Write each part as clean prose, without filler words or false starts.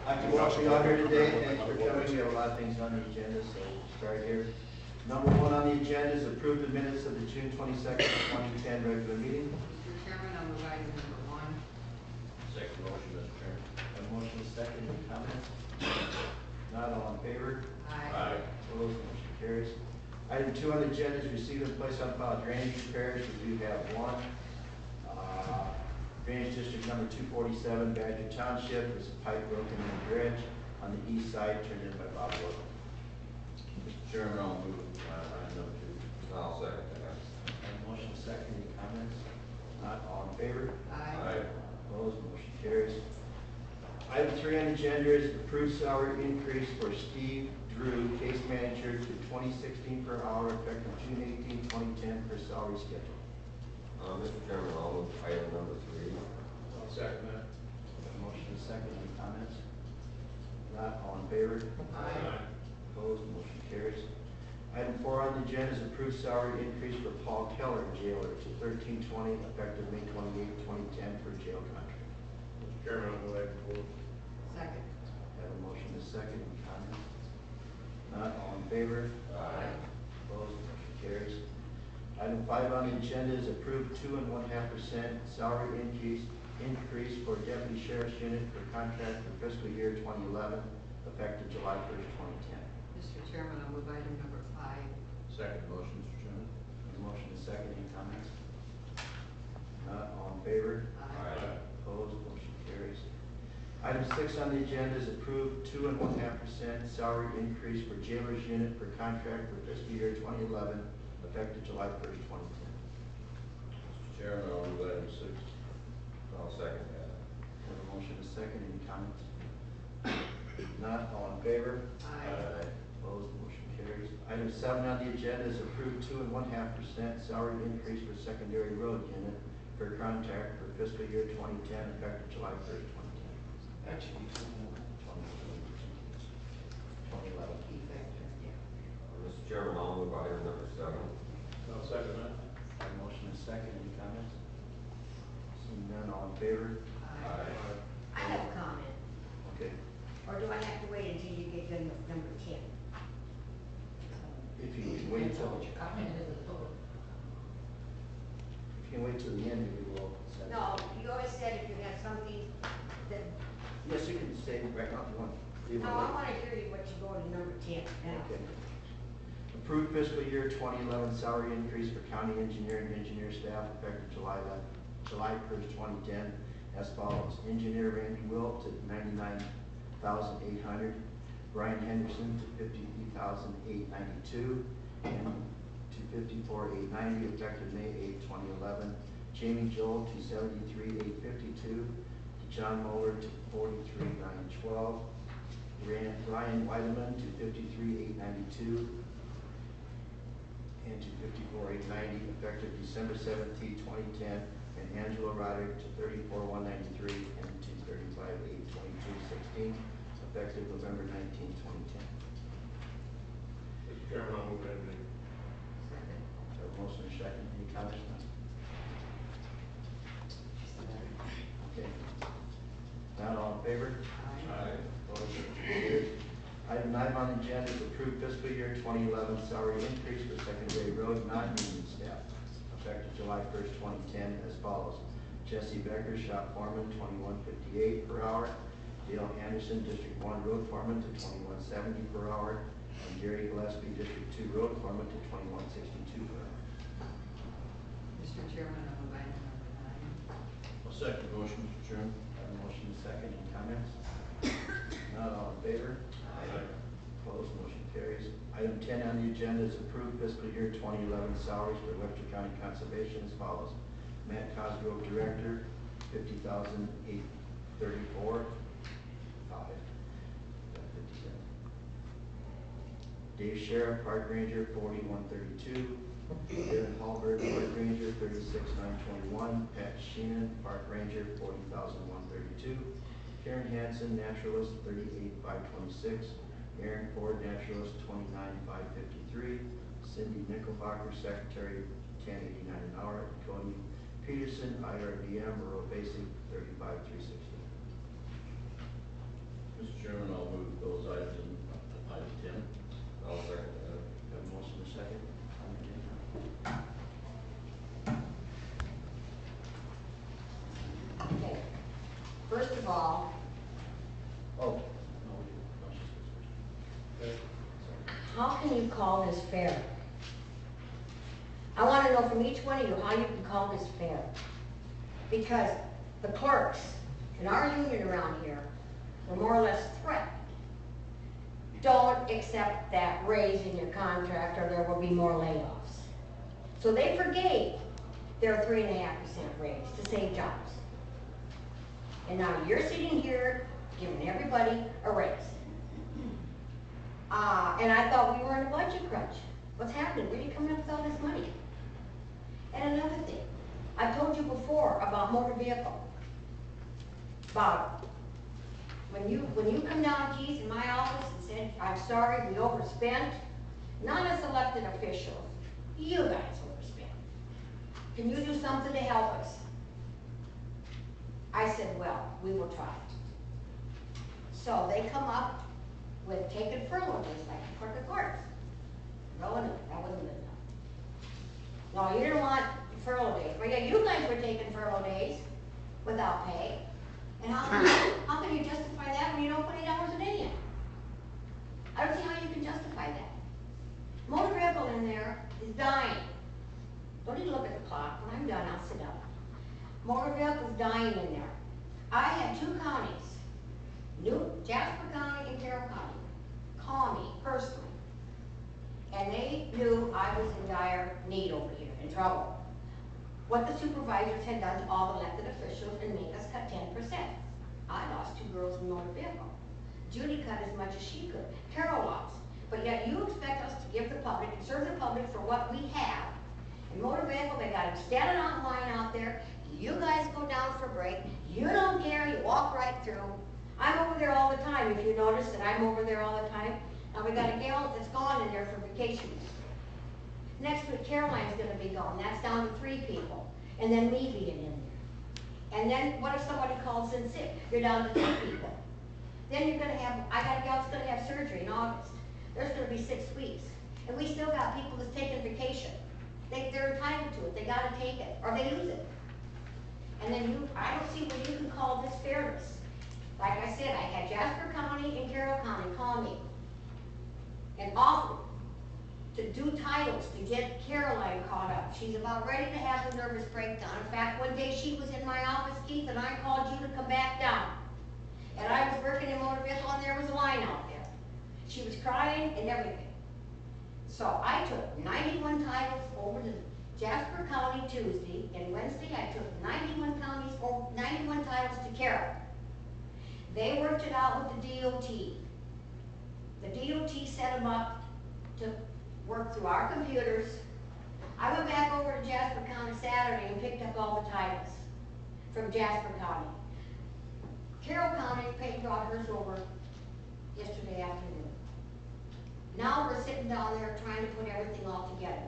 I can welcome you all here today. Thanks for coming. We have a lot of things on the agenda, so we'll start here. Number one on the agenda is approve the minutes of the June 22nd, 2010 regular meeting. Mr. Chairman, I'll move item number one. Second motion, Mr. Chairman. A motion is second. Any comments? Not all in favor? Aye. Opposed? Motion carries. Item two on the agenda is receive and place on file drainage repairs. We do have one. Drainage district number 247, Badger Township. There's a pipe broken in the bridge on the east side, turned in by Bob Wood. Mr. Chairman, I'll move item number two. I'll second that. Motion is second. Any comments? Not all in favor? Aye. Opposed? Motion carries. Item three on the agenda is approved salary increase for Steve Drew, case manager, to $20.16 per hour effective June 18, 2010 per salary schedule. Mr. Chairman, I'll move item number three. I'll second that. Motion is second. Any comments? Not all in favor? Aye. Opposed? Motion carries. Item four on the agenda is approved salary increase for Paul Keller, jailer, to $13.20 effective May 28, 2010 for jail contract. Mr. Chairman, I'll move item four. Second. Have a motion is second. Any comments? Not all in favor? Aye. Opposed? Motion carries. Item five on the agenda is approved 2.5% salary increase for Deputy Sheriff's Unit for contract for fiscal year 2011, effective July 1st, 2010. Mr. Chairman, I'll move item number five. Second motion, Mr. Chairman. The motion is second. Any comments? Not all in favor? Aye. Opposed? Motion carries. Item six on the agenda is approved 2.5% salary increase for Jailer's Unit for contract for fiscal year 2011, effective July 1st, 2010. Mr. Chairman, I'll move item six. I'll second that. Have a motion is second. Any comments? Not all in favor? Aye. Opposed? Motion carries. Item seven on the agenda is approved 2.5% salary increase for secondary road unit for contract for fiscal year 2010, effective July 1st, 2010. Actually, 2011. effective, yeah. Mr. Chairman, I'll move item number seven. I'll second that. Have a motion is second. Any comments? Seeing none, all in favor? Aye. I have a comment, Okay. or do I have to wait until you get to number 10? If you can wait till, Your comment is a vote. if you can wait till the end, we will. Send it. No, you always said if you have something that, Yes, you can say it right now if you want. You no, want I want to hear you what you go to number 10. Now. Okay. Approved fiscal year 2011 salary increase for county engineer and engineer staff effective July 1st, 2010 as follows. Engineer Randy Wilt to $99,800, Brian Henderson to $53,892, and to $54,890 effective May 8, 2011. Jamie Joel to $73,852, to John Moeller to $43,912, Ryan Weideman to $53,892, and to $54,890 effective December 17, 2010, and Angela Roderick to $34,193 and to $35,822.16 effective November 19, 2010. Mr. Chairman, I'll move item eight. Second. Have a motion and a second. Any comments? Okay. Not all in favor? Aye. Opposed? Carried. Item 9 on the agenda is approved fiscal year 2011 salary increase for secondary road non-union staff, effective July 1st, 2010, as follows. Jesse Becker, shop foreman, $21.58 per hour. Dale Anderson, District 1 road foreman, to $21.70 per hour. And Gary Gillespie, District 2 road foreman, to $21.62 per hour. Mr. Chairman, I'll move item number nine. I'll second the motion, Mr. Chairman. Have a motion and a second. Any comments? Not all in favor? Aye. Opposed? Motion carries. Item 10 on the agenda is approved fiscal year 2011 salaries for Webster County Conservation as follows. Matt Cosgrove, Director, $50,834. 57. Dave Sheriff, Park Ranger, $41,132. Darren Hallberg, Park Ranger, $36,921. Pat Sheenan, Park Ranger, $40,132. Karen Hansen, Naturalist, $38,526. Aaron Ford, Naturalist, $29,553. Cindy Nickelbacher, Secretary, $10.89 an hour. Cody Peterson, IRBM, Rural Basic, $35,360. Mr. First of all, Oh. how can you call this fair? I want to know from each one of you how you can call this fair. Because the clerks in our union around here were more or less threatened. Don't accept that raise in your contract or there will be more layoffs. So they forgave their 3.5% raise to save jobs. And now you're sitting here giving everybody a raise. And I thought we were in a budget crunch. What's happening? Where are you coming up with all this money? And another thing, I've told you before about motor vehicle. Bob, when you come down, keys, in my office and said, I'm sorry, we overspent, not as elected officials, you guys overspent. Can you do something to help us? I said, well, we will try. So they come up with taking furlough days like the clerk of courts. No, that wasn't good enough. No, you didn't want furlough days. Well, yeah, you guys were taking furlough days without pay. And how can you justify that when you don't put 8 hours a day in? I don't see how you can justify that. Motor vehicle in there is dying. Don't even look at the clock. When I'm done, I'll sit down. Motor vehicle's dying in there. I had 2 counties, Jasper County and Carroll County, call me personally. And they knew I was in dire need over here, in trouble. What the supervisors had done to all the elected officials and make us cut 10%. I lost 2 girls in motor vehicle. Judy cut as much as she could. Carol lost. But yet you expect us to give the public and serve the public for what we have. In motor vehicle, they got them standing on the line out there. You guys go down for break. You don't care. You walk right through. I'm over there all the time. If you notice that I'm over there all the time. Now we got a gal that's gone in there for vacation. Next week, Caroline's going to be gone. That's down to 3 people. And then me being in there. And then what if somebody calls in sick? You're down to 2 people. Then you're going to have, I got a gal that's going to have surgery in August. There's going to be 6 weeks. And we still got people that's taking vacation. They're entitled to it. They got to take it. Or they lose it. And then I don't see what you can call this fairness. Like I said, I had Jasper County and Carroll County call me and offer to do titles to get Caroline caught up. She's about ready to have a nervous breakdown. In fact, one day she was in my office, Keith, and I called you to come back down. And I was working in motor vehicle and there was a line out there. She was crying and everything. So I took 91 titles over to Jasper County Tuesday, and Wednesday I took 91 titles to Carroll. They worked it out with the DOT. The DOT set them up to work through our computers. I went back over to Jasper County Saturday and picked up all the titles from Jasper County. Carroll County brought hers over yesterday afternoon. Now we're sitting down there trying to put everything all together.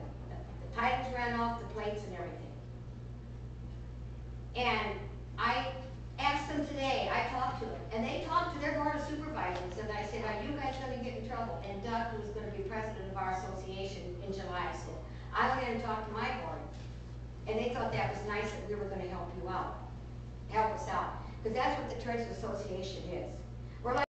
The titles ran off, the plates and everything. And I asked them today, I talked to them, and they talked to their board of supervisors, and I said, are you guys going to get in trouble? And Doug, who was going to be president of our association in July, said, I went in and talked to my board, and they thought that was nice that we were going to help us out, because that's what the Trades Association is. We're like